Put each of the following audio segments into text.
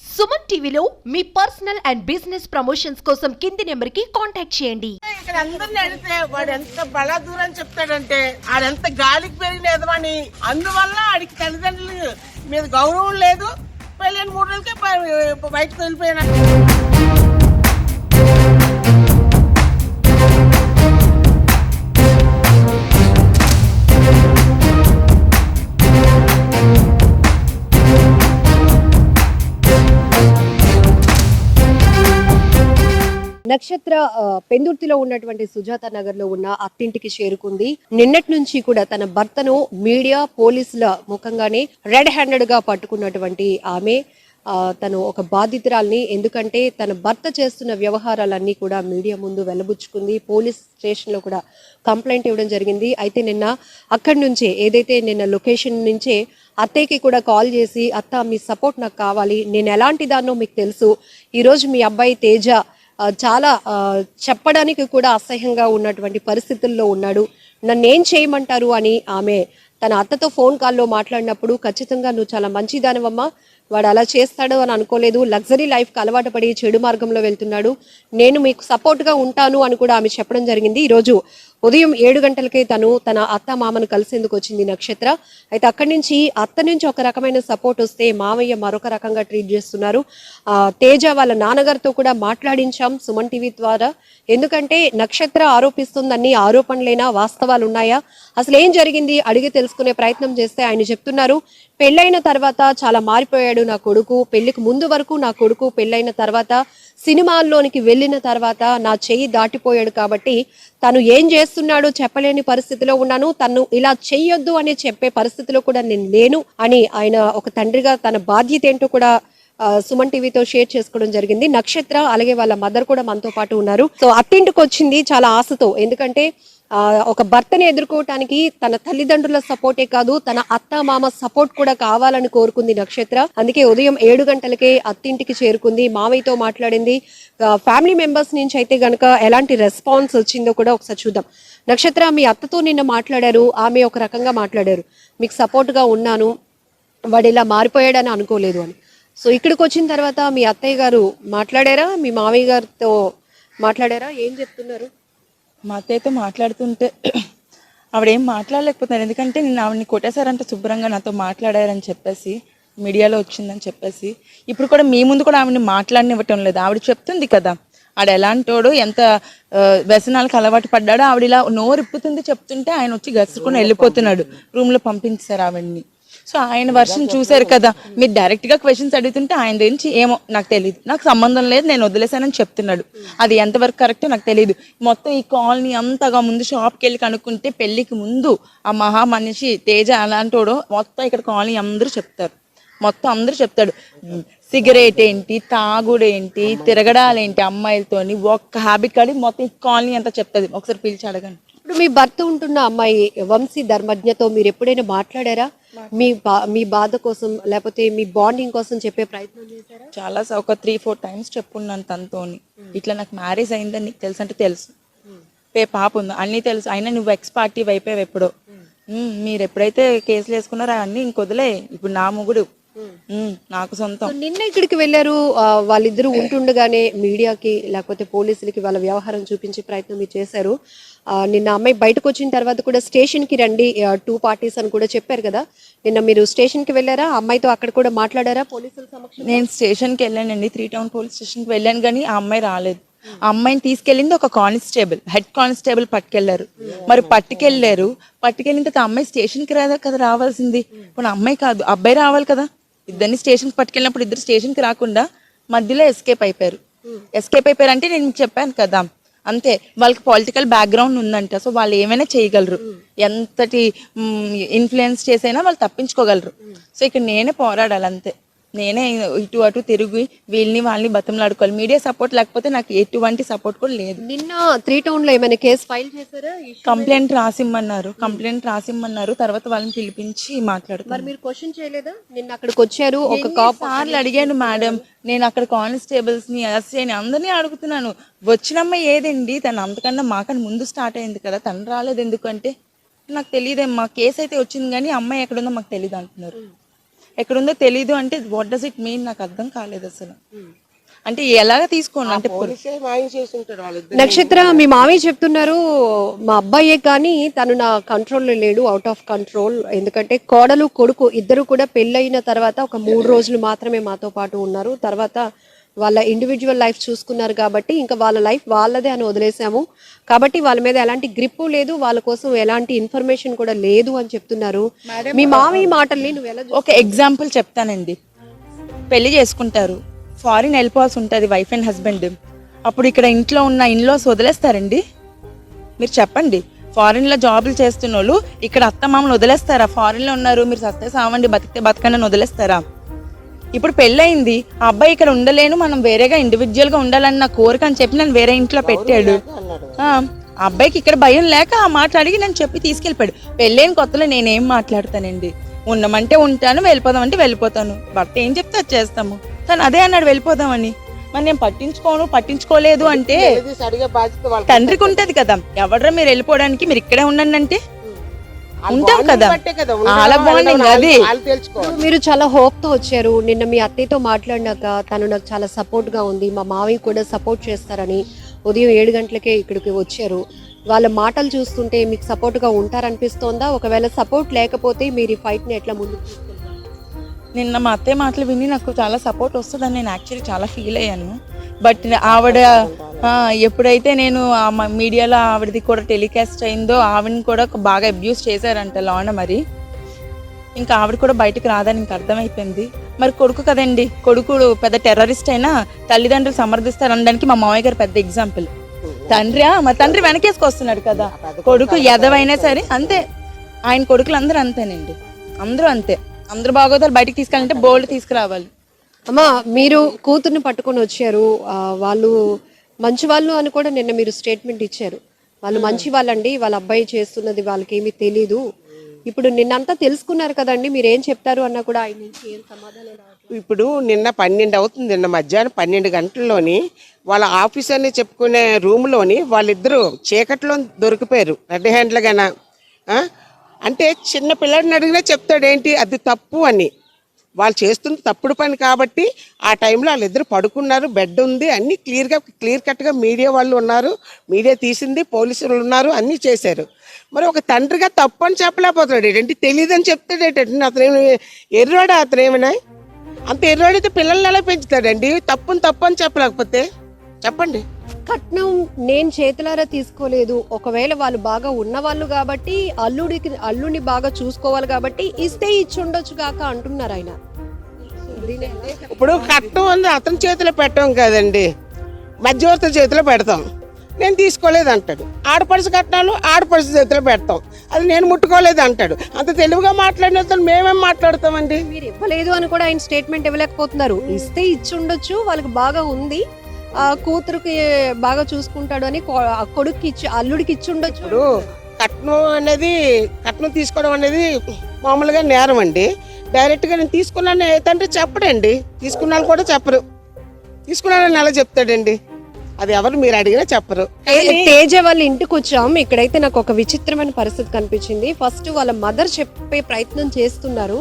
సుమన్ టీవీలో మీ personal and business promotions కోసం కింది నెంబర్కి కాంటాక్ట్ చేయండి. ఇక్కడ అందరిని అడిగితే వాడు ఎంత బలా దూరం చెప్తాడంటే ఆడెంత గాలికి పెరిగిన ఎదమని, అందువల్ల ఆడికి తల్లిదండ్రుల మీద గౌరవం లేదు. పెళ్ళైన 3 నెలలకే బయటకు వెళ్ళిపోయినా. నక్షత్ర పెందుర్తిలో ఉన్నటువంటి సుజాత నగర్ లో ఉన్న అత్తింటికి చేరుకుంది. నిన్నటి నుంచి కూడా తన భర్తను మీడియా పోలీసుల ముఖంగానే రెడ్ హ్యాండెడ్ గా పట్టుకున్నటువంటి ఆమె తను ఒక బాధితురాల్ని, ఎందుకంటే తన భర్త చేస్తున్న వ్యవహారాలన్నీ కూడా మీడియా ముందు వెల్లబుచ్చుకుంది. పోలీస్ స్టేషన్ లో కూడా కంప్లైంట్ ఇవ్వడం జరిగింది. అయితే నిన్న అక్కడి నుంచే ఏదైతే నిన్న లొకేషన్ నుంచే అత్తయ్యకి కూడా కాల్ చేసి, అత్త మీ సపోర్ట్ నాకు కావాలి, నేను ఎలాంటి దాన్నో మీకు తెలుసు, ఈరోజు మీ అబ్బాయి తేజ చాలా చెప్పడానికి కూడా అసహ్యంగా ఉన్నటువంటి పరిస్థితుల్లో ఉన్నాడు, నన్నేం చేయమంటారు అని ఆమె తన అత్తతో ఫోన్ కాల్లో మాట్లాడినప్పుడు, ఖచ్చితంగా నువ్వు చాలా మంచిదానివమ్మా, వాడు అలా చేస్తాడు అని అనుకోలేదు, లగ్జరీ లైఫ్కి అలవాటు పడి చెడు మార్గంలో వెళ్తున్నాడు, నేను మీకు సపోర్ట్గా ఉంటాను అని కూడా ఆమె చెప్పడం జరిగింది. ఈరోజు ఉదయం 7 గంటలకే తను తన అత్త మామను కలిసేందుకు వచ్చింది నక్షత్ర. అయితే అక్కడి నుంచి అత్త నుంచి ఒక రకమైన సపోర్ట్ వస్తే మామయ్య మరొక రకంగా ట్రీట్ చేస్తున్నారు. తేజ వాళ్ళ నాన్నగారితో కూడా మాట్లాడించాం సుమన్ టీవీ ద్వారా. ఎందుకంటే నక్షత్ర ఆరోపిస్తుందన్ని ఆరోపణలైనా వాస్తవాలు ఉన్నాయా, అసలు ఏం జరిగింది అడిగి తెలుసుకునే ప్రయత్నం చేస్తే ఆయన చెప్తున్నారు, పెళ్ళైన తర్వాత చాలా మారిపోయాడు నా కొడుకు, పెళ్లికి ముందు వరకు నా కొడుకు పెళ్ళైన తర్వాత సినిమాల్లోనికి వెళ్ళిన తర్వాత నా చెయ్యి దాటిపోయాడు, కాబట్టి తను ఏం చేస్తున్నాడో చెప్పలేని పరిస్థితిలో ఉన్నాను, తను ఇలా చెయ్యొద్దు అని చెప్పే పరిస్థితిలో కూడా నేను లేను అని ఆయన ఒక తండ్రిగా తన బాధ్యత ఏంటో కూడా సుమన్ టీవీతో షేర్ చేసుకోవడం జరిగింది. నక్షత్ర అలాగే వాళ్ళ మదర్ కూడా మనతో పాటు ఉన్నారు. సో అత్తింటికి వచ్చింది చాలా ఆశతో, ఎందుకంటే ఒక భర్తని ఎదుర్కోవటానికి తన తల్లిదండ్రుల సపోర్టే కాదు, తన అత్త మామ సపోర్ట్ కూడా కావాలని కోరుకుంది నక్షత్ర. అందుకే ఉదయం 7 గంటలకే అత్తింటికి చేరుకుంది, మామయ్యతో మాట్లాడింది. ఫ్యామిలీ మెంబర్స్ నుంచి అయితే గనక ఎలాంటి రెస్పాన్స్ వచ్చిందో కూడా ఒకసారి చూద్దాం. నక్షత్ర, మీ అత్తతో నిన్న మాట్లాడారు, ఆమె ఒక రకంగా మాట్లాడారు, మీకు సపోర్ట్ గా ఉన్నాను, వాడు ఇలా మారిపోయాడని అనుకోలేదు అని. సో ఇక్కడికి వచ్చిన తర్వాత మీ అత్తయ్య గారు మాట్లాడారా, మీ మామయ్య గారితో మాట్లాడారా, ఏం చెప్తున్నారు? మా అత్తయ్యతో మాట్లాడుతుంటే ఆవిడేం మాట్లాడలేకపోతున్నారు, ఎందుకంటే నేను ఆవిడని కొట్టేశారంటే శుభ్రంగా నాతో మాట్లాడారని చెప్పేసి మీడియాలో వచ్చిందని చెప్పేసి ఇప్పుడు కూడా మీ ముందు కూడా ఆవిడని మాట్లాడనివ్వటం లేదు. ఆవిడ చెప్తుంది కదా ఆడ ఎలాంటోడు, ఎంత వ్యసనాలకు అలవాటు పడ్డాడో, ఆవిడ ఇలా నోరిప్పుతుంది చెప్తుంటే ఆయన వచ్చి గసుకుని వెళ్ళిపోతున్నాడు, రూమ్లో పంపించారు ఆవిడ్ని. సో ఆయన వర్షన్ చూశారు కదా, మీరు డైరెక్ట్ గా క్వశ్చన్స్ అడుగుతుంటే ఆయన గురించి ఏమో నాకు తెలియదు, నాకు సంబంధం లేదు, నేను వదిలేశానని చెప్తున్నాడు. అది ఎంతవరకు కరెక్టో నాకు తెలియదు. మొత్తం ఈ కాలనీ అంతగా ముందు షాప్కి వెళ్ళి కనుక్కుంటే పెళ్లికి ముందు ఆ మహా మనిషి తేజ అలాంటోడో మొత్తం ఇక్కడ కాలనీ అందరూ చెప్తారు, మొత్తం అందరూ చెప్తాడు. సిగరెట్ ఏంటి, తాగుడేంటి, తిరగడాలేంటి అమ్మాయిలతోని, ఒక్క హ్యాబిట్ కాడి మొత్తం ఈ కాలనీ అంతా చెప్తుంది. ఒకసారి పిలిచి అడగండి. ఇప్పుడు మీ భర్త ఉంటున్న అమ్మాయి వంశీ ధర్మజ్ఞతో మీరు ఎప్పుడైనా మాట్లాడారా? మీ బాధ కోసం లేకపోతే మీ బాండింగ్ కోసం చెప్పే ప్రయత్నం చేశారా? చాలా ఒక 3-4 టైమ్స్ చెప్పున్నాను తనతోని, ఇట్లా నాకు మ్యారేజ్ అయిందని నీకు తెలుసు అంటే తెలుసు, పాప ఉంది అన్నీ తెలుసు, అయినా నువ్వు ఎక్స్ పార్టీ అయిపోయావు ఎప్పుడో, మీరు ఎప్పుడైతే కేసులు వేసుకున్నారో అన్నీ ఇంకొదిలే, ఇప్పుడు నా మొగుడు నాకు సొంతం. నిన్న ఇక్కడికి వెళ్ళారు, వాళ్ళిద్దరూ ఉంటుండగానే మీడియాకి లేకపోతే పోలీసులకి వాళ్ళ వ్యవహారం చూపించే ప్రయత్నం మీరు చేశారు. నిన్న అమ్మాయి బయటకు వచ్చిన తర్వాత కూడా స్టేషన్ కి రండి 2 పార్టీస్ అని కూడా చెప్పారు కదా, నిన్న మీరు స్టేషన్ కి వెళ్ళారా, అమ్మాయితో అక్కడ కూడా మాట్లాడారా పోలీసుల సమక్షంలో? నేను స్టేషన్కి వెళ్ళానండి, 3 టౌన్ పోలీస్ స్టేషన్కి వెళ్ళాను, కానీ ఆ అమ్మాయి రాలేదు. ఆ అమ్మాయిని తీసుకెళ్ళింది ఒక కానిస్టేబుల్, హెడ్ కానిస్టేబుల్ పట్టుకెళ్లారు. మరి పట్టుకెళ్ళిన తర్వాత అమ్మాయి స్టేషన్కి రాదా కదా రావాల్సింది, ఇప్పుడు అమ్మాయి కాదు అబ్బాయి రావాలి కదా. ఇద్దరిని స్టేషన్కి పట్టుకెళ్ళినప్పుడు ఇద్దరు స్టేషన్కి రాకుండా మధ్యలో ఎస్కేప్ అయిపోయారు. అంటే నేను మీకు చెప్పాను కదా, అంతే, వాళ్ళకి పొలిటికల్ బ్యాక్గ్రౌండ్ ఉందంట, సో వాళ్ళు ఏమైనా చేయగలరు, ఎంతటి ఇన్ఫ్లుయెన్స్ చేసైనా వాళ్ళు తప్పించుకోగలరు. సో ఇక్కడ నేనే పోరాడాలి, అంతే, నేనే ఇటు అటు తిరిగి వాళ్ళని బతంలాడుకోవాలి. మీడియా సపోర్ట్ లేకపోతే నాకు ఎటువంటి సపోర్ట్ కూడా లేదు. నిన్న 3 టౌన్ లో ఏమైనా కేసు ఫైల్ చేశారా? కంప్లైంట్ రాసిమ్మన్నారు, తర్వాత వాళ్ళని పిలిపించి మాట్లాడుతారు. మరి మీరు క్వశ్చన్ చేయలేదా? నిన్న అక్కడికి వచ్చారు, ఒక సార్లు అడిగాను మేడం, నేను అక్కడ కానిస్టేబుల్స్ ని ఎస్ఐని అందరినీ అడుగుతున్నాను, వచ్చినమ్మాయి ఏదండి, తను అంతకన్నా మాకన్నా ముందు స్టార్ట్ అయింది కదా, తను రాలేదు ఎందుకంటే నాకు తెలియదేమ్మా, కేసు అయితే వచ్చింది కానీ అమ్మాయి ఎక్కడుందో మాకు తెలియదు అంటున్నారు. ఎక్కడుందో తెలీదు అంటే వాట్ డస్ ఇట్ మీన్? నాకు అర్థం కాలేదు అసలు. అంటే ఎలాగ తీసుకోండి అంటే పోలీసే మాయం చేసి ఉంటాడు వాళ్ళిద్దరు. నక్షత్ర, మీ మామయ్య చెప్తున్నారు మా అబ్బాయే కానీ తను నా కంట్రోల్లో లేడు, అవుట్ ఆఫ్ కంట్రోల్. ఎందుకంటే కోడలు కొడుకు ఇద్దరు కూడా పెళ్ళయిన తర్వాత ఒక 3 రోజులు మాత్రమే మాతో పాటు ఉన్నారు. తర్వాత వాళ్ళ ఇండివిజువల్ లైఫ్ చూసుకున్నారు కాబట్టి ఇంకా వాళ్ళ లైఫ్ వాళ్ళదే అని వదిలేసాము. కాబట్టి వాళ్ళ మీద ఎలాంటి గ్రిప్పు లేదు, వాళ్ళ కోసం ఎలాంటి ఇన్ఫర్మేషన్ కూడా లేదు అని చెప్తున్నారు. మీ మామయ్య మాటల్ని నువ్వు ఎలా ఒక ఎగ్జాంపుల్ చెప్తానండి. పెళ్లి చేసుకుంటారు, ఫారిన్ వెళ్ళిపోవాల్సి ఉంటుంది వైఫ్ అండ్ హస్బెండ్. అప్పుడు ఇక్కడ ఇంట్లో ఉన్న ఇన్లాస్ వదిలేస్తారండి? మీరు చెప్పండి. ఫారిన్లో జాబులు చేస్తున్న వాళ్ళు ఇక్కడ అత్తమామలు వదిలేస్తారా? ఫారిన్లో ఉన్నారు, మీరు సస్తే సావండి, బతికితే బతకండి అని వదిలేస్తారా? ఇప్పుడు పెళ్ళయింది, ఆ అబ్బాయి ఇక్కడ ఉండలేను, మనం వేరేగా ఇండివిజువల్గా ఉండాలని నా కోరిక అని చెప్పి నన్ను వేరే ఇంట్లో పెట్టాడు. ఆ అబ్బాయికి ఇక్కడ భయం లేక ఆ మాట అడిగి నన్ను చెప్పి తీసుకెళ్ళిపోయాడు. పెళ్ళైన కొత్తలో నేనేం మాట్లాడతానండి? ఉండమంటే ఉంటాను, వెళ్ళిపోదామంటే వెళ్ళిపోతాను. భర్త ఏం చెప్తే అది చేస్తాము. తను అదే అన్నాడు వెళ్ళిపోదామని. మరి నేను పట్టించుకోలేదు అంటే అడిగే బాధ్యత వాళ్ళ తండ్రికి ఉంటది కదా. ఎవడరా మీరు వెళ్ళిపోవడానికి, మీరు ఇక్కడే ఉండండి అంటే ఉంటాం కదా. అలా బాండింగ్ అది. వాళ్ళు తెలుసుకోవాలి. మీరు చాలా హోప్ తో వచ్చారు. నిన్న మీ అత్తయ్యతో మాట్లాడినాక తను నాకు చాలా సపోర్ట్ గా ఉంది, మా మావయ్య కూడా సపోర్ట్ చేస్తారని ఉదయం 7 గంటలకే ఇక్కడికి వచ్చారు. వాళ్ళ మాటలు చూస్తుంటే మీకు సపోర్ట్ గా ఉంటారనిపిస్తోందా? ఒకవేళ సపోర్ట్ లేకపోతే మీరు ఈ ఫైట్ ని ఎట్లా ముందుకు తీసుకెళ్తారు? నిన్న మా అత్తయ్య మాటలు విని నాకు చాలా సపోర్ట్ వస్తుందని నేను యాక్చువల్లీ చాలా ఫీల్ అయ్యాను. బట్ ఆవిడ ఎప్పుడైతే నేను మీడియాలో ఆవిడది కూడా టెలికాస్ట్ అయిందో ఆవిడని కూడా బాగా అబ్యూస్ చేశారంట లోన. మరి ఇంకా ఆవిడ కూడా బయటకు రాదని ఇంక అర్థమైపోయింది. మరి కొడుకు కదండి, కొడుకు పెద్ద టెర్రరిస్ట్ అయినా తల్లిదండ్రులు సమర్థిస్తారు అనడానికి మా మామయ్య గారు పెద్ద ఎగ్జాంపుల్. మా తండ్రి వెనకేసుకొస్తున్నాడు కదా. కొడుకు ఎదవైనా సరే అంతే. ఆయన కొడుకులు అందరూ అంతేనండి, అందరూ అంతే. అందరూ బాగోతారు బయటకు తీసుకెళ్ళాలంటే బోల్డ్ తీసుకురావాలి. అమ్మా, మీరు కూతుర్ని పట్టుకొని వచ్చారు, వాళ్ళు మంచి వాళ్ళు అని కూడా నిన్న మీరు స్టేట్మెంట్ ఇచ్చారు. వాళ్ళు మంచి వాళ్ళండి, వాళ్ళ అబ్బాయి చేస్తున్నది వాళ్ళకి ఏమీ తెలీదు. ఇప్పుడు నిన్నంతా తెలుసుకున్నారు కదండి, మీరు ఏం చెప్తారు అన్నా కూడా ఆయన నుంచి ఏం సమాధానం రావట్లేదు. ఇప్పుడు నిన్న 12 అవుతుంది, నిన్న మధ్యాహ్నం 12 గంటల్లోని వాళ్ళ ఆఫీసర్ని చెప్పుకునే రూమ్లోని వాళ్ళిద్దరూ చీకట్లో దొరికిపోయారు రెడ్ హ్యాండ్లుగానా. అంటే చిన్న పిల్లాడిని అడిగినా చెప్తాడు ఏంటి అది తప్పు అని. వాళ్ళు చేస్తుంది తప్పుడు పని కాబట్టి ఆ టైంలో వాళ్ళిద్దరు పడుకున్నారు, బెడ్ ఉంది, అన్నీ క్లియర్ కట్గా మీడియా వాళ్ళు ఉన్నారు, మీడియా తీసింది, పోలీసులు ఉన్నారు, అన్నీ చేశారు. మరి ఒక తండ్రిగా తప్పు అని చెప్పలేకపోతున్నాడు ఏంటి, తెలియదని చెప్తాడు ఏంటంటే. అతను ఎర్రాడా? అతను ఏమైనా అంత ఎర్రాడైతే పిల్లల్ని ఎలా పెంచుతాడండి? తప్పు అని చెప్పలేకపోతే చెప్పండి. కట్నం నేను చేతులారా తీసుకోలేదు. ఒకవేళ వాళ్ళు బాగా ఉన్నవాళ్ళు కాబట్టి అల్లుడిని బాగా చూసుకోవాలి కాబట్టి ఇస్తే ఇచ్చి ఉండొచ్చు కాక అంటున్నారు ఆయన. ఇప్పుడు కట్నం ఉంది అతని చేతిలో పెట్టాం కదండి, మధ్యవర్తుల చేతిలో పెడతాం. నేను తీసుకోలేదు అంటాడు. ఆడపడుచు కట్నాలు ఆడపడుచు చేతిలో పెడతాం, అది నేను ముట్టుకోలేదు అంటాడు. అంత తెలివిగా మాట్లాడిన మేమేం మాట్లాడతామండి? మీరు ఇవ్వలేదు అని కూడా ఆయన స్టేట్మెంట్ ఇవ్వలేకపోతున్నారు. ఇస్తే ఇచ్చి ఉండొచ్చు, వాళ్ళకి బాగా ఉంది, కూతురుకి బాగా చూసుకుంటాడు అని కొడుకు అల్లుడికి ఇచ్చి ఉండొచ్చు. ఇప్పుడు కట్నం తీసుకోవడం అనేది మామూలుగా నేరం అండి. డైరెక్ట్గా నేను తీసుకున్నాను ఏంటంటే చెప్పడండి, తీసుకున్నాను కూడా చెప్పరు. తీసుకున్నానని ఎలా చెప్తాడండి? అది ఎవరు మీరు అడిగినా చెప్పరు. తేజ వాళ్ళ ఇంటికి వచ్చాం. ఇక్కడైతే నాకు ఒక విచిత్రమైన పరిస్థితి కనిపించింది. ఫస్ట్ వాళ్ళ మదర్ చెప్పే ప్రయత్నం చేస్తున్నారు.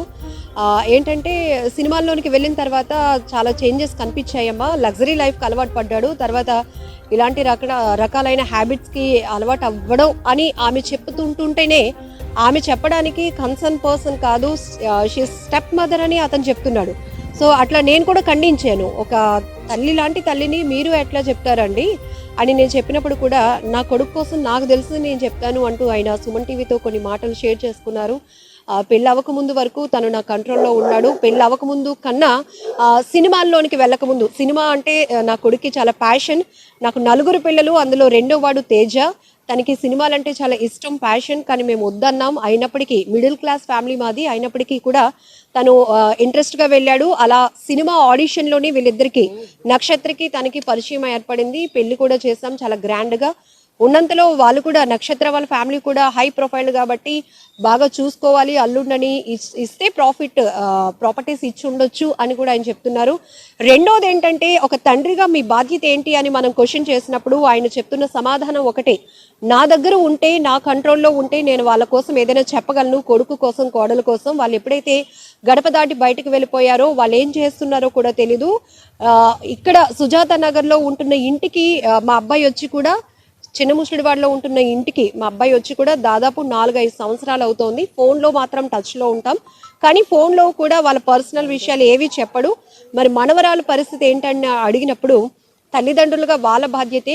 ఏంటంటే సినిమాల్లోనికి వెళ్ళిన తర్వాత చాలా చేంజెస్ కనిపించాయమ్మా, లగ్జరీ లైఫ్కి అలవాటు పడ్డాడు, తర్వాత ఇలాంటి రకాలైన హ్యాబిట్స్కి అలవాటు అవ్వడం అని ఆమె చెప్తుంటుంటేనే ఆమె చెప్పడానికి కన్సర్న్ పర్సన్ కాదు, షీ స్టెప్ మదర్ అని అతను చెప్తున్నాడు. సో అట్లా నేను కూడా ఖండించాను. ఒక తల్లి లాంటి తల్లిని మీరు ఎట్లా చెప్తారండి అని నేను చెప్పినప్పుడు కూడా నా కొడుకు కోసం నాకు తెలిసింది నేను చెప్తాను అంటూ ఆయన సుమన్ టీవీతో కొన్ని మాటలు షేర్ చేసుకున్నారు. పెళ్ళి అవ్వకముందు వరకు తను నా కంట్రోల్లో ఉన్నాడు. పెళ్ళి అవ్వకముందు కన్నా సినిమాల్లోనికి వెళ్ళకముందు, సినిమా అంటే నా కొడుక్కి చాలా ప్యాషన్. నాకు 4 పిల్లలు, అందులో 2వ వాడు తేజ. తనకి సినిమాలంటే చాలా ఇష్టం, ప్యాషన్. కానీ మేము వద్దన్నాం. అయినప్పటికీ మిడిల్ క్లాస్ ఫ్యామిలీ మాది, అయినప్పటికీ కూడా తను ఇంట్రెస్ట్గా వెళ్ళాడు. అలా సినిమా ఆడిషన్లోనే వీళ్ళిద్దరికి, నక్షత్రకి తనకి పరిచయం ఏర్పడింది. పెళ్లి కూడా చేసాం చాలా గ్రాండ్గా. ఉన్నంతలో వాళ్ళు కూడా, నక్షత్ర వాళ్ళ ఫ్యామిలీ కూడా హై ప్రొఫైల్ కాబట్టి బాగా చూసుకోవాలి, అల్లుండని ఇస్తే ప్రాపర్టీస్ ఇచ్చి ఉండొచ్చు అని కూడా ఆయన చెప్తున్నారు. రెండోది ఏంటంటే, ఒక తండ్రిగా మీ బాధ్యత ఏంటి అని మనం క్వశ్చన్ చేసినప్పుడు ఆయన చెప్తున్న సమాధానం ఒకటే, నా దగ్గర ఉంటే, నా కంట్రోల్లో ఉంటే నేను వాళ్ళ కోసం ఏదైనా చెప్పగలను, కొడుకు కోసం, కోడల కోసం. వాళ్ళు ఎప్పుడైతే గడప దాటి బయటకు వెళ్ళిపోయారో, వాళ్ళు ఏం చేస్తున్నారో కూడా తెలీదు. ఇక్కడ సుజాత నగర్ లో ఉంటున్న ఇంటికి మా అబ్బాయి వచ్చి కూడా, చిన్న ముసలివాడలో ఉంటున్న ఇంటికి మా అబ్బాయి వచ్చి కూడా దాదాపు 4-5 సంవత్సరాలు అవుతోంది. ఫోన్లో మాత్రం టచ్లో ఉంటాం, కానీ ఫోన్లో కూడా వాళ్ళ పర్సనల్ విషయాలు ఏవి చెప్పడు. మరి మనవరాల పరిస్థితి ఏంటని అడిగినప్పుడు తల్లిదండ్రులుగా వాళ్ళ బాధ్యతే,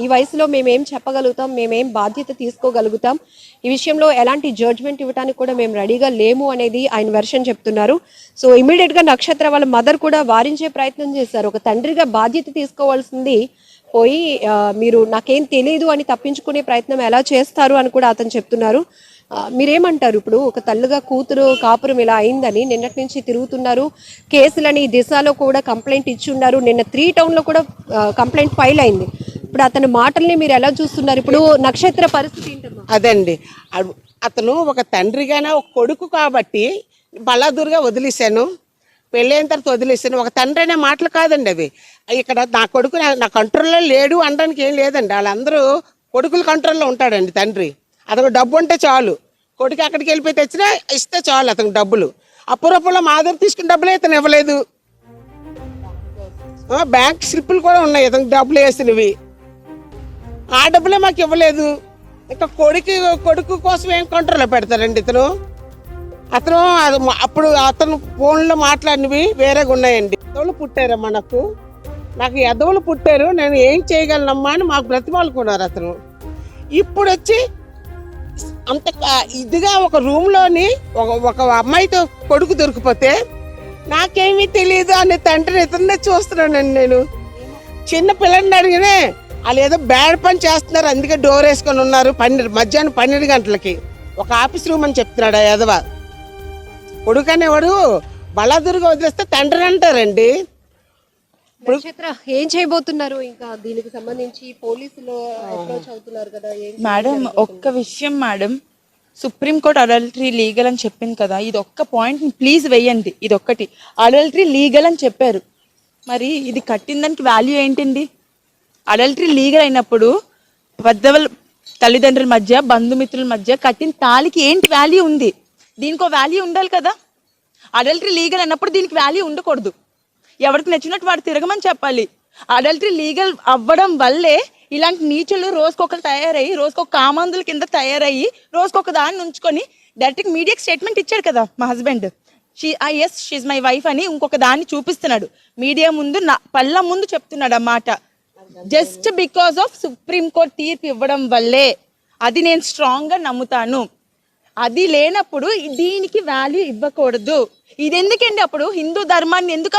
ఈ వయసులో మేమేం చెప్పగలుగుతాం, మేమేం బాధ్యత తీసుకోగలుగుతాం, ఈ విషయంలో ఎలాంటి జడ్జ్మెంట్ ఇవ్వడానికి కూడా మేము రెడీగా లేము అనేది ఆయన వెర్షన్ చెప్తున్నారు. సో ఇమీడియట్ గా నక్షత్ర వాళ్ళ మదర్ కూడా వారించే ప్రయత్నం చేశారు. ఒక తండ్రిగా బాధ్యత తీసుకోవాల్సింది పోయి మీరు నాకేం తెలియదు అని తప్పించుకునే ప్రయత్నం ఎలా చేస్తారు అని కూడా అతను చెప్తున్నారు. మీరేమంటారు? ఇప్పుడు ఒక తల్లిగా కూతురు కాపురం ఇలా అయిందని నిన్నటి నుంచి తిరుగుతున్నారు, కేసులని దిశలో కూడా కంప్లైంట్ ఇచ్చి ఉన్నారు, నిన్న 3 టౌన్ లో కూడా కంప్లైంట్ ఫైల్ అయింది. ఇప్పుడు అతని మాటల్ని మీరు ఎలా చూస్తున్నారు? ఇప్పుడు నక్షత్ర పరిస్థితి ఏంటమ్మా? అదండి, అతను ఒక తండ్రిగానే ఒక కొడుకు కాబట్టి బలాదూరుగా వదిలేశాను, పెళ్ళైన తర్వాత వదిలేశాను. ఒక తండ్రి అనే మాటలు కాదండి అవి. ఇక్కడ నా కొడుకు నా కంట్రోల్లో లేడు అనడానికి ఏం లేదండి. వాళ్ళందరూ కొడుకుల కంట్రోల్లో ఉంటాడండి తండ్రి. అతను డబ్బు ఉంటే చాలు, కొడుకు అక్కడికి వెళ్ళిపోయి తెచ్చినా ఇస్తే చాలు అతనికి డబ్బులు. అప్పుడప్పుడు మా దగ్గర తీసుకున్న డబ్బులే ఇతను ఇవ్వలేదు. బ్యాంక్ స్లిప్పులు కూడా ఉన్నాయి ఇతనికి డబ్బులు వేసినవి, ఆ డబ్బులే మాకు ఇవ్వలేదు. ఇంకా కొడుకు కోసం ఏం కంట్రోల్లో పెడతారండి ఇతను. అప్పుడు అతను ఫోన్లో మాట్లాడినవి వేరేగా ఉన్నాయండి. ఎదవలు పుట్టారమ్మా, నాకు ఎదవలు పుట్టారు, నేను ఏం చేయగలనమ్మా అని మాకు బ్రతిమాలుకున్నారు అతను. ఇప్పుడు వచ్చి అంత ఇదిగా ఒక రూమ్లోని ఒక అమ్మాయితో కొడుకు దొరికిపోతే నాకేమీ తెలియదు అనే తండ్రిని ఇతన్నే చూస్తున్నానండి నేను. చిన్న పిల్లల్ని అడిగినే వాళ్ళు ఏదో బ్యాడ్ పని చేస్తున్నారు, అందుకే డోర్ వేసుకొని ఉన్నారు. మధ్యాహ్నం 12 గంటలకి ఒక ఆఫీస్ రూమ్ అని చెప్తున్నాడు ఆ ఎదవ. కొడుకు అనేవాడు బలాదురుగా వదిలేస్తే తండ్రిని అంటారండి. నక్షత్ర ఏం చేయబోతున్నారు? ఇంకా దీనికి సంబంధించి పోలీసులు అప్రోచ్ అవుతున్నారు కదా మేడం. ఒక్క విషయం మేడం, సుప్రీంకోర్టు అడల్టరీ లీగల్ అని చెప్పింది కదా, ఇది ఒక్క పాయింట్ ప్లీజ్ వేయండి. ఇది ఒక్కటి, అడల్టరీ లీగల్ అని చెప్పారు, మరి ఇది కట్టిన దానికి వాల్యూ ఏంటండి? అడల్టరీ లీగల్ అయినప్పుడు పెద్దవాళ్ళ తల్లిదండ్రుల మధ్య బంధుమిత్రుల మధ్య కట్టిన తాళికి ఏంటి వాల్యూ ఉంది? దీనికో వాల్యూ ఉండాలి కదా. అడల్టరీ లీగల్ అన్నప్పుడు దీనికి వాల్యూ ఉండకూడదు. ఎవరికి నచ్చినట్టు వాడు తిరగమని చెప్పాలి. అడల్టరీ లీగల్ అవ్వడం వల్లే ఇలాంటి నీచులు రోజుకొకరు తయారయ్యి, రోజుకొక కామాంధుల కింద తయారయ్యి, రోజుకొక దాన్ని ఉంచుకొని డైరెక్ట్ మీడియాకి స్టేట్మెంట్ ఇచ్చాడు కదా మా husband. Yes she's my wife అని ఇంకొక దాన్ని చూపిస్తున్నాడు మీడియా ముందు, పళ్ళ ముందు చెప్తున్నాడు ఆ మాట. Just because of supreme court తీర్పు ఇవ్వడం వల్లే. అది నేను స్ట్రాంగ్ గా నమ్ముతాను. అది లేనప్పుడు దీనికి వాల్యూ ఇవ్వకూడదు. ఇది ఎందుకండి? అప్పుడు హిందూ ధర్మాన్ని ఎందుకు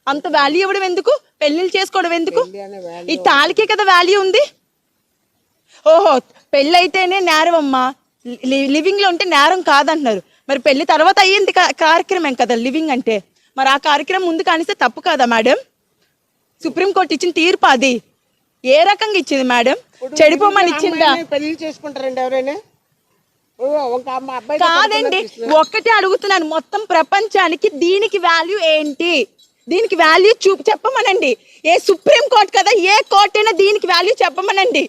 అంత వాల్యూ ఇవ్వడం ఎందుకు? పెళ్లిళ్ళు చేసుకోవడం ఎందుకు? ఈ తాళికే కదా వాల్యూ ఉంది. ఓహో, పెళ్ళి అయితేనే నేరం అమ్మా, లివింగ్ లో ఉంటే నేరం కాదంటున్నారు. మరి పెళ్లి తర్వాత అయ్యింది కార్యక్రమం కదా లివింగ్ అంటే, మరి ఆ కార్యక్రమం ముందు కానిస్తే తప్పు కదా మేడం? సుప్రీంకోర్టు ఇచ్చిన తీర్పు అది ఏ రకంగా ఇచ్చింది మేడం? చెడిపోమని ఇచ్చిందా? పెళ్లి చేసుకుంటారండి ఎవరైనా? కాదండి, ఒక్కటే అడుగుతున్నాను, మొత్తం ప్రపంచానికి దీనికి వాల్యూ ఏంటి? దీనికి వాల్యూ చెప్పమనండి. ఏ సుప్రీం కోర్టు కదా, ఏ కోర్టు అయినా దీనికి వాల్యూ చెప్పమనండి.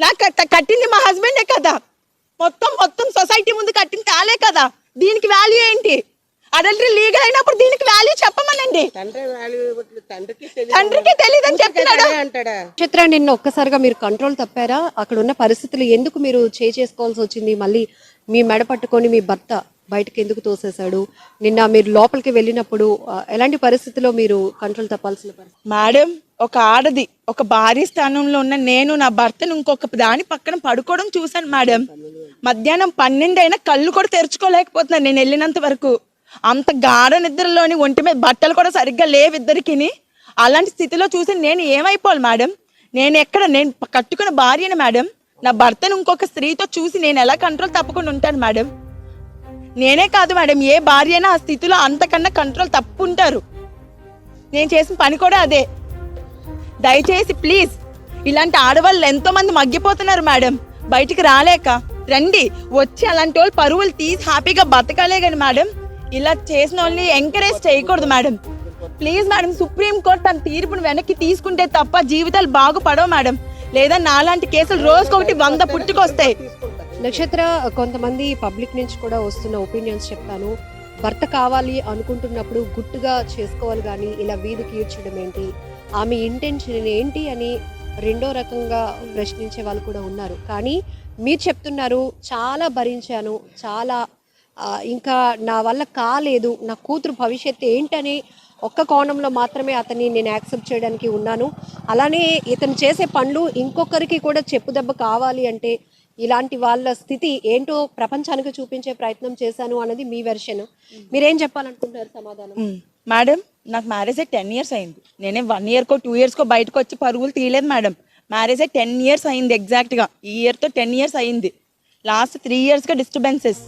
నాకు కట్టింది మా హస్బెండే కదా, మొత్తం సొసైటీ ముందు కట్టింది తాలే కదా, దీనికి వాల్యూ ఏంటి? అడల్టరీ లీగల్ అయినప్పుడు దీనికి వాల్యూ చెప్పమనండి. తండ్రికి తెలియదని చెప్తున్నాడు. నక్షత్ర, నిన్న ఒక్కసారిగా మీరు కంట్రోల్ తప్పారా? అక్కడ ఉన్న పరిస్థితులు ఎందుకు మీరు చేసుకోవాల్సి వచ్చింది? మళ్ళీ మీ మెడ పట్టుకొని మీ భర్త బయటకు ఎందుకు తోసేశాడు? నిన్న మీరు లోపలికి వెళ్ళినప్పుడు ఎలాంటి పరిస్థితిలో మీరు కంట్రోల్ తప్పాల్సిన పరిస్థితి? మేడం, ఒక ఆడది, ఒక భార్య స్థానంలో ఉన్న నేను నా భర్తను ఇంకొక దాని పక్కన పడుకోవడం చూశాను మేడం. మధ్యాహ్నం 12 అయినా కళ్ళు కూడా తెరుచుకోలేకపోతున్నాను నేను వెళ్ళినంత వరకు. అంత గాఢ నిద్రలోని ఒంటి మీద బట్టలు కూడా సరిగ్గా లేవు ఇద్దరికి. అలాంటి స్థితిలో చూసి నేను ఏమైపోవాలి మేడం? నేను కట్టుకున్న భార్యను మేడం, నా భర్తను ఇంకొక స్త్రీతో చూసి నేను ఎలా కంట్రోల్ తప్పకుండా ఉంటాను మేడం? నేనే కాదు మేడం, ఏ భార్య అయినా ఆ స్థితిలో అంతకన్నా కంట్రోల్ తప్పుంటారు. నేను చేసిన పని కూడా అదే. దయచేసి ప్లీజ్, ఇలాంటి ఆడవాళ్ళు ఎంతో మంది మగ్గిపోతున్నారు మేడం, బయటికి రాలేక. రండి, వచ్చి అలాంటి వాళ్ళు పరువులు తీసి హ్యాపీగా బతకాలే కానీ మేడం, ఇలా చేసిన వాళ్ళని ఎంకరేజ్ చేయకూడదు madam. Please madam, supreme court తన తీర్పును వెనక్కి తీసుకుంటే తప్ప జీవితాలు బాగుపడవు మేడం. లేదా నాలాంటి కేసులు రోజుకొకటి 100 పుట్టుకొస్తాయి. నక్షత్ర, కొంతమంది పబ్లిక్ నుంచి కూడా వస్తున్న ఒపీనియన్స్ చెప్తాను. భర్త కావాలి అనుకుంటున్నప్పుడు గుట్టుగా చేసుకోవాలి కానీ ఇలా వీధికి ఈడ్చడం ఏంటి, ఆమె ఇంటెన్షన్ ఏంటి అని రెండో రకంగా ప్రశ్నించే వాళ్ళు కూడా ఉన్నారు. కానీ మీరు చెప్తున్నారు చాలా భరించాను, చాలా ఇంకా నా వల్ల కాలేదు, నా కూతురు భవిష్యత్తు ఏంటని ఒక్క కోణంలో మాత్రమే అతన్ని నేను యాక్సెప్ట్ చేయడానికి ఉన్నాను. అలానే ఇతను చేసే పనులు ఇంకొకరికి కూడా చెప్పుదెబ్బ కావాలి అంటే ఇలాంటి వాళ్ళ స్థితి ఏంటో ప్రపంచానికి చూపించే ప్రయత్నం చేశాను అన్నది మీ వెర్షన్. మీరేం చెప్పాలనుకుంటున్నారు సమాధానం? మేడం, నాకు మ్యారేజ్ అయ్యి 10 years అయింది. నేనే 1 yearకో 2 yearskో బయటకు వచ్చి పరుగులు తీయలేదు మేడం. మ్యారేజ్ అయ్యి 10 years అయింది ఎగ్జాక్ట్గా. ఈ ఇయర్తో 10 years అయింది. లాస్ట్ 3 yearsగా డిస్టర్బెన్సెస్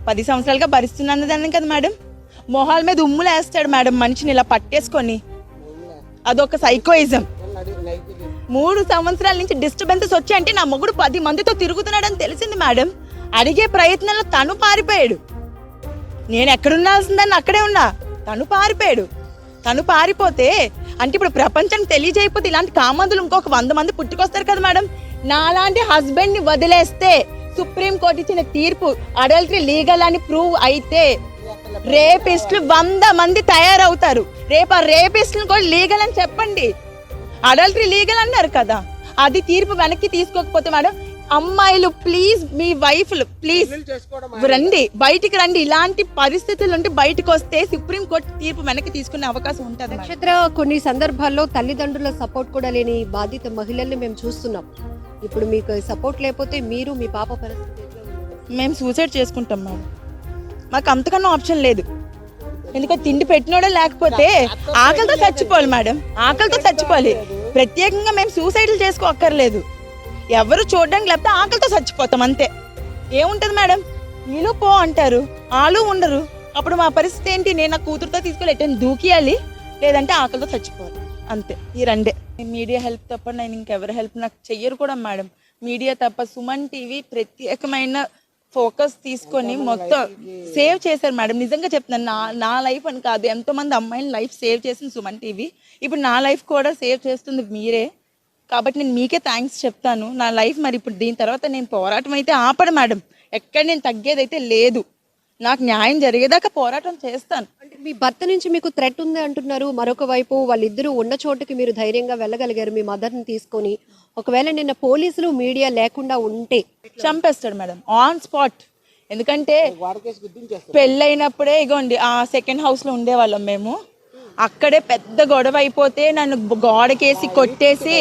10 సంవత్సరాలుగా భరిస్తున్నాను దాన్ని కదా మేడం. మొహాల మీద ఉమ్ములు వేస్తాడు మేడం మనిషిని ఇలా పట్టేసుకొని. అదొక సైకోయిజం. 3 సంవత్సరాల నుంచి డిస్టర్బెన్సెస్ వచ్చాయంటే నా మొగుడు 10 మందితో తిరుగుతున్నాడని తెలిసింది మేడం. అడిగే ప్రయత్నంలో తను పారిపోయాడు. నేను ఎక్కడుండాల్సిందని అక్కడే ఉన్నా, తను పారిపోయాడు. తను పారిపోతే అంటే ఇప్పుడు ప్రపంచానికి తెలియజేయకపోతే ఇలాంటి కామందులు ఇంకొక 100 మంది పుట్టుకొస్తారు కదా మేడం. నాలాంటి హస్బెండ్ ని వదిలేస్తే సుప్రీం కోర్టు ఇచ్చిన తీర్పు అడల్టరీ లీగల్ అని ప్రూవ్ అయితే రేపిస్టులు 100 మంది తయారవుతారు. రేపు ఆ రేపిస్టులు కూడా లీగల్ అని చెప్పండి. అడల్టరీ లీగల్ అన్నారు కదా, అది తీర్పు వెనక్కి తీసుకోకపోతే మేడం, అమ్మాయిలు ప్లీజ్, మీ వైఫ్లు ప్లీజ్ రండి, బయటికి రండి. ఇలాంటి పరిస్థితులు ఉంటే బయటకు వస్తే సుప్రీం కోర్టు తీర్పు వెనక్కి తీసుకునే అవకాశం ఉంటుంది. నక్షత్ర, కొన్ని సందర్భాల్లో తల్లిదండ్రుల సపోర్ట్ కూడా లేని బాధిత మహిళల్ని మేము చూస్తున్నాం. ఇప్పుడు మీకు సపోర్ట్ లేకపోతే మీరు, మీ పాప పరిస్థితి ఎట్లా ఉంది? మేము సూసైడ్ చేసుకుంటాం మేడం. మాకు అంతకన్నా ఆప్షన్ లేదు. ఎందుకంటే తిండి పెట్టినోడే లేకపోతే ఆకలితో చచ్చిపోవాలి మేడం, ఆకలితో చచ్చిపోవాలి. ప్రత్యేకంగా మేము సూసైడ్లు చేసుకోక్కర్లేదు. ఎవరు చూడడానికి లేకపోతే ఆకలితో చచ్చిపోతాం అంతే. ఏముంటది మేడం, వీళ్ళు పో అంటారు, వాళ్ళు ఉండరు. అప్పుడు మా పరిస్థితి ఏంటి? నేను నా కూతురుతో తీసుకెళ్ళి ఎట్టని దూకియాలి, లేదంటే ఆకలితో చచ్చిపోవాలి, అంతే. ఈ రెండే. మీడియా హెల్ప్ తప్ప నేను ఇంకెవరి హెల్ప్ నాకు చెయ్యరు కూడా మేడం. మీడియా తప్ప సుమన్ టీవీ ప్రత్యేకమైన ఫోకస్ తీసుకొని మొత్తం సేవ్ చేశారు మేడం. నిజంగా చెప్తున్నాను, నా లైఫ్ అని కాదు, ఎంతో మంది అమ్మాయిల లైఫ్ సేవ్ చేసింది సుమన్ టీవీ. ఇప్పుడు నా లైఫ్ కూడా సేవ్ చేస్తుంది మీరే. కాబట్టి నేను మీకే థ్యాంక్స్ చెప్తాను. నా లైఫ్ మరి ఇప్పుడు దీని తర్వాత నేను పోరాటం అయితే ఆపడు మేడం. ఎక్కడ నేను తగ్గేదైతే లేదు. నాకు న్యాయం జరిగేదాకా పోరాటం చేస్తాను. అంటే మీ భర్త నుంచి మీకు థ్రెట్ ఉంది అంటున్నారు. మరొక వైపు వాళ్ళిద్దరూ ఉన్న చోటుకి మీరు ధైర్యంగా వెళ్ళగలిగారు మీ మదర్ని తీసుకొని. ఒకవేళ నిన్న పోలీసులు, మీడియా లేకుండా ఉంటే చంపేస్తాడు మేడం ఆన్ స్పాట్. ఎందుకంటే పెళ్ళైనప్పుడే ఇగోండి ఆ సెకండ్ హౌస్ లో ఉండేవాళ్ళం మేము. అక్కడే పెద్ద గొడవ అయిపోతే నన్ను గోడకేసి కొట్టేసి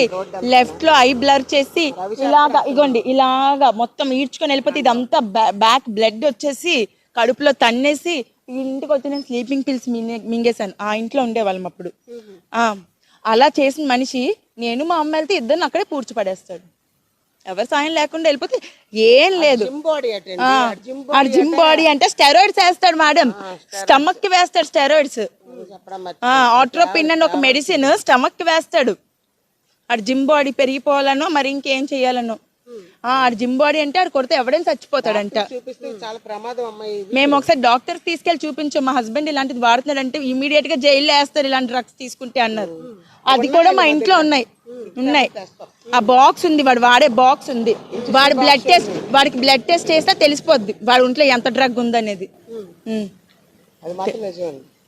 లెఫ్ట్ లో ఐ బ్లర్ చేసి ఇలాగా ఇగోండి ఇలాగా మొత్తం ఈడ్చుకొని వెళ్ళిపోతే ఇదంతా బ్యాక్ బ్లడ్ వచ్చేసి కడుపులో తన్నేసి ఇంటికి వచ్చి నేను స్లీపింగ్ పిల్స్ మింగేశాను. ఆ ఇంట్లో ఉండేవాళ్ళం అప్పుడు. అలా చేసిన మనిషి నేను మా అమ్మ వెళ్తే ఇద్దరిని అక్కడే పూడ్చిపడేస్తాడు. ఎవరి సాయం లేకుండా వెళ్ళిపోతే ఏం లేదు. జిమ్ బాడీ అంటే స్టెరాయిడ్స్ వేస్తాడు మేడం. స్టమక్ కి వేస్తాడు స్టెరాయిడ్స్. ఆట్రోపిన్ అని ఒక మెడిసిన్ స్టమక్ కి వేస్తాడు. ఆడు జిమ్ బాడీ పెరిగిపోవాలనో మరి ఇంకేం చెయ్యాలనో. ఆడు జిమ్ బాడీ అంటే ఆడు కొడితే ఎవడైనా చచ్చిపోతాడంట. మేము ఒకసారి డాక్టర్ తీసుకెళ్లి చూపించాం, మా హస్బెండ్ ఇలాంటిది వాడుతున్నాడు అంటే ఇమీడియట్ గా జైల్లో వేస్తారు ఇలాంటి డ్రగ్స్ తీసుకుంటే అన్నారు. అది కూడా మా ఇంట్లో ఉన్నాయి. ఆ బాక్స్ ఉంది, వాడు వాడే బాక్స్ ఉంది. వాడికి బ్లడ్ టెస్ట్ చేస్తే తెలిసిపోద్ది వాడి ఒంట్లో ఎంత డ్రగ్ ఉందనేది.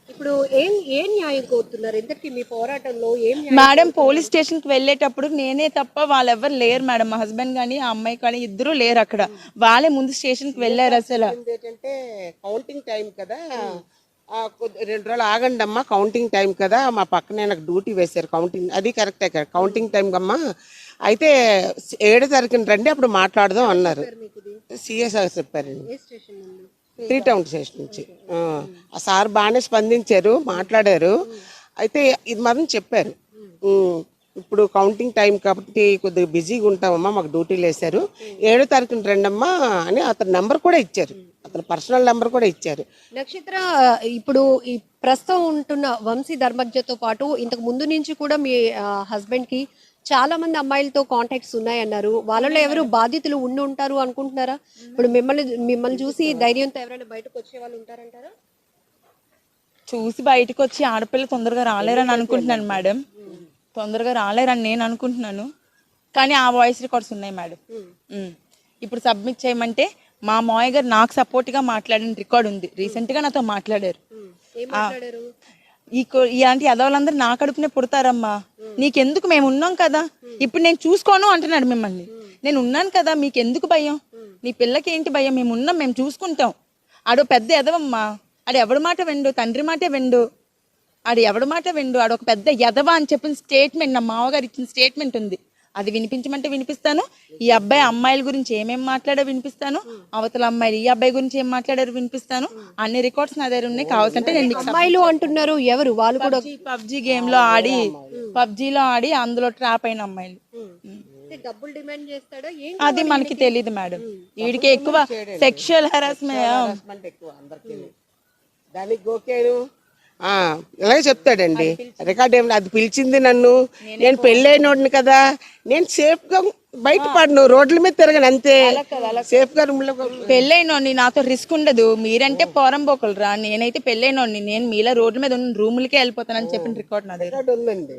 ఇప్పుడు ఏం న్యాయం కోరుతున్నారు? ఎందుకు మీ పోరాటంలో ఏం మేడం, పోలీస్ స్టేషన్ కి వెళ్ళేటప్పుడు నేనే తప్ప వాళ్ళెవరు లేరు మేడం. మా హస్బెండ్ కానీ ఆ అమ్మాయి కానీ ఇద్దరు లేరు అక్కడ. వాళ్ళే ముందు స్టేషన్ కి వెళ్ళారు. అసలు ఏంటంటే కౌంటింగ్ టైం కదా, 2 రోజులు ఆగండి అమ్మా, కౌంటింగ్ టైం కదా, మా పక్కనే నాకు డ్యూటీ వేశారు. కౌంటింగ్ అది కరెక్టే కదా, కౌంటింగ్ టైం అమ్మా, అయితే 7వ తారీఖున రండి అప్పుడు మాట్లాడదాం అన్నారు. సిఎస్ చెప్పారండి, 3 టౌన్ స్టేషన్ నుంచి. ఆ సార్ బాగానే స్పందించారు, మాట్లాడారు. అయితే ఇది మాత్రం చెప్పారు, ఇప్పుడు కౌంటింగ్ టైం కాబట్టి కొద్దిగా బిజీగా ఉంటామమ్మా, మాకు డ్యూటీలు వేశారు, 7వ తారీఖున రండమ్మా అని అతని నెంబర్ కూడా ఇచ్చారు, అతని పర్సనల్ నెంబర్ కూడా ఇచ్చారు. నక్షత్ర, ఇప్పుడు ఈ ప్రస్తుతం ఉంటున్న వంశీ ధర్మజ్ఞతో పాటు ఇంతకు ముందు నుంచి కూడా మీ హస్బెండ్ కి చాలా మంది అమ్మాయిలతో కాంటాక్ట్స్ ఉన్నాయన్నారు. వాళ్ళలో ఎవరు బాధితులు ఉండి ఉంటారు అనుకుంటున్నారా? ఇప్పుడు మిమ్మల్ని చూసి ధైర్యంతో ఎవరైనా బయటకు వచ్చే వాళ్ళు ఉంటారంటారా? చూసి బయటకు వచ్చి ఆడపిల్ల తొందరగా రాలేరని అనుకుంటున్నాను మేడం. తొందరగా రాలేరని నేను అనుకుంటున్నాను. కానీ ఆ వాయిస్ రికార్డ్స్ ఉన్నాయి మేడం. ఇప్పుడు సబ్మిట్ చేయమంటే మా మావయ్య గారు నాకు సపోర్ట్గా మాట్లాడిన రికార్డ్ ఉంది. రీసెంట్గా నాతో మాట్లాడారు. ఏం మాట్లాడారు? ఇలాంటి ఎదవాళ్ళందరూ నా కడుపునే పుడతారమ్మా, నీకెందుకు, మేము ఉన్నాం కదా, ఇప్పుడు నేను చూసుకోను అంటున్నాడు మిమ్మల్ని. నేను ఉన్నాను కదా, మీకెందుకు భయం, నీ పిల్లకి ఏంటి భయం, మేము ఉన్నాం, మేము చూసుకుంటాం. ఆడో పెద్ద ఎదవమ్మా, ఆడు ఎవడి మాట వెండు, తండ్రి మాటే వెండు, ఆడు ఎవడి మాట వెండు, ఆడు ఒక పెద్ద ఎదవ అని చెప్పిన స్టేట్మెంట్, నా మామగారు ఇచ్చిన స్టేట్మెంట్ ఉంది, అది వినిపించమంటే వినిపిస్తాను. ఈ అబ్బాయి అమ్మాయిల గురించి ఏమేమి మాట్లాడో వినిపిస్తాను, అవతల అమ్మాయిలు ఈ అబ్బాయి గురించి ఏం మాట్లాడారో వినిపిస్తాను. అన్ని రికార్డ్స్ నా దగ్గర ఉన్నాయి, కావాల్సింటే నేను మీకు అమ్మాయిలు అంటున్నారు, ఎవరు వాళ్ళు? కూడా పబ్జీ గేమ్ లో ఆడి, పబ్జీలో ఆడి అందులో ట్రాప్ అయిన అమ్మాయిలు. డబ్బులు డిమాండ్ చేస్తాడా? అది మనకి తెలియదు మేడం. వీడికి ఎక్కువ సెక్షువల్ హెరాస్మెంట్ ఎక్కువ అందరికీ. దానికి గోకేను ఇలాగే చెప్తాడండి. రికార్డ్ ఏమి అది పిలిచింది నన్ను, నేను పెళ్ళైనోడిని కదా, నేను సేఫ్ గా బయటపడను, రోడ్ల మీద తిరగను అంతే, సేఫ్ గా రూమ్ లో. పెళ్ళైనోడిని, నాతో రిస్క్ ఉండదు. మీరంటే పోరంబోకులు రా, నేనైతే పెళ్ళైనోడిని, నేను మీలా రోడ్ల మీద ఉన్న రూములకే వెళ్ళిపోతానని చెప్పిన రికార్డ్ నా దగ్గర ఉందండి.